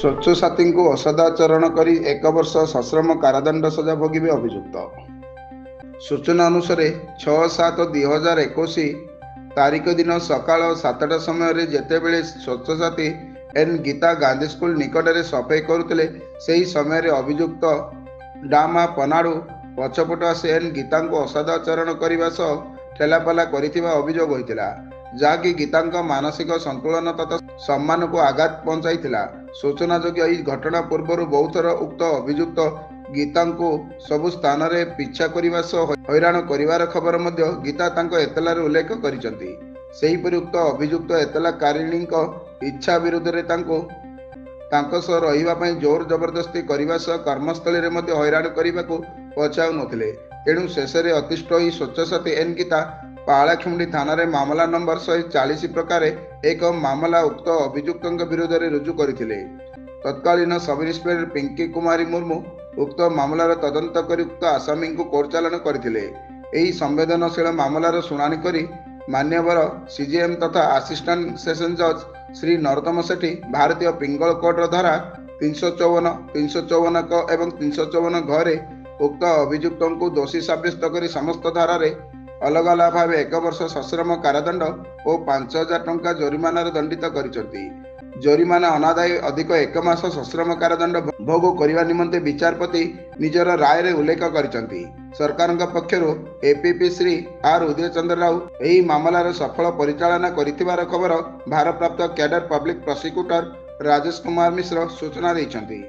ସ୍ୱଚ୍ଛସାଥୀ को ଅସଦାଚରଣ କରି 1 ବର୍ଷ ସଶ୍ରମ କାରାଦଣ୍ଡ ସଜା ଭୋଗିବେ ଅଭିଯୁକ୍ତ। ସୂଚନା ଅନୁସାରେ 6/7/2021 ତାରିଖ ଦିନ ସକାଳ 7ଟା ସମୟରେ ଯେତେବେଳେ ସ୍ୱଚ୍ଛସାଥୀ ଏନ୍ ଗୀତା ଗାନ୍ଧୀ ସ୍କୁଲ ନିକଟରେ ସଫେଇ କରୁଥିଲେ, ସେହି ସମୟରେ ଅଭିଯୁକ୍ତ ଡାମା ପନାଡୁ ପଛପଟୁ ଆସି ଏନ୍ ଗୀତାଙ୍କୁ ଅସଦାଚରଣ କରିବା ସହ ଠେଲାପେଲା କରିଥିବା ଅଭିଯୋଗ ହୋଇଥିଲା, ଯାହାକି ଗୀତାଙ୍କ ମାନସିକ ସନ୍ତୁଳନ ତଥା ସମ୍ମାନକୁ ଆଘାତ ପହଞ୍ଚାଇଥିଲା। ସୂଚନାଯୋଗ୍ୟ, ଏହି ଘଟଣା ପୂର୍ବରୁ ବହୁଥର ଉକ୍ତ ଅଭିଯୁକ୍ତ ଗୀତାଙ୍କୁ ସବୁ ସ୍ଥାନରେ ପିଛା କରିବା ସହ ହଇରାଣ କରିବାର ଖବର ମଧ୍ୟ ଗୀତା ତାଙ୍କ ଏତଲାରେ ଉଲ୍ଲେଖ କରିଛନ୍ତି। ସେହିପରି ଉକ୍ତ ଅଭିଯୁକ୍ତ ଏତଲାକାରିଣୀଙ୍କ ଇଚ୍ଛା ବିରୁଦ୍ଧରେ ତାଙ୍କ ସହ ରହିବା ପାଇଁ ଜୋର ଜବରଦସ୍ତି କରିବା ସହ କର୍ମସ୍ଥଳୀରେ ମଧ୍ୟ ହଇରାଣ କରିବାକୁ ପଛାଉନଥିଲେ। ତେଣୁ ଶେଷରେ ଅତିଷ୍ଠ ହୋଇ ସ୍ୱଚ୍ଛସାଥୀ ଏନ୍ ଗୀତା ପାହାଳଖେମୁଣ୍ଡି ଥାନାରେ ମାମଲା ନମ୍ବର 140 ପ୍ରକାରେ ଏକ ମାମଲା ଉକ୍ତ ଅଭିଯୁକ୍ତଙ୍କ ବିରୋଧରେ ରୁଜୁ କରିଥିଲେ। ତତ୍କାଳୀନ ସବ୍ଇନ୍ସପେକ୍ଟର ପିଙ୍କି କୁମାରୀ ମୁର୍ମୁ ଉକ୍ତ ମାମଲାର ତଦନ୍ତ କରି ଉକ୍ତ ଆସାମୀଙ୍କୁ କୋର୍ଟ ଚାଲାଣ କରିଥିଲେ। ଏହି ସମ୍ବେଦନଶୀଳ ମାମଲାର ଶୁଣାଣି କରି ମାନ୍ୟବର ସିଜିଏମ୍ ତଥା ଆସିଷ୍ଟାଣ୍ଟ ସେସନ୍ ଜଜ୍ ଶ୍ରୀ ନରୋତ୍ତମ ସେଠୀ ଭାରତୀୟ ପିଙ୍ଗଳ କୋଡ୍ର ଧାରା 354, 354 କ ଏବଂ 354 ଘରେ ଉକ୍ତ ଅଭିଯୁକ୍ତଙ୍କୁ ଦୋଷୀ ସାବ୍ୟସ୍ତ କରି ସମସ୍ତ ଧାରାରେ ଅଲଗା ଅଲଗା ଭାବେ 1 ବର୍ଷ ସଶ୍ରମ କାରାଦଣ୍ଡ ଓ 5,000 ଟଙ୍କା ଜୋରିମାନାରେ ଦଣ୍ଡିତ କରିଛନ୍ତି। ଜୋରିମାନା ଅନାଦାୟୀ ଅଧିକ 1 ମାସ ସଶ୍ରମ କାରାଦଣ୍ଡ ଭୋଗ କରିବା ନିମନ୍ତେ ବିଚାରପତି ନିଜର ରାୟରେ ଉଲ୍ଲେଖ କରିଛନ୍ତି। ସରକାରଙ୍କ ପକ୍ଷରୁ ଏପିପି ଶ୍ରୀ ଆର୍ ଉଦୟ ଚନ୍ଦ୍ର ରାଉତ ଏହି ମାମଲାର ସଫଳ ପରିଚାଳନା କରିଥିବାର ଖବର ଭାରପ୍ରାପ୍ତ cadre public prosecutor Rajesh Kumar Mishra ସୂଚନା ଦେଇଛନ୍ତି।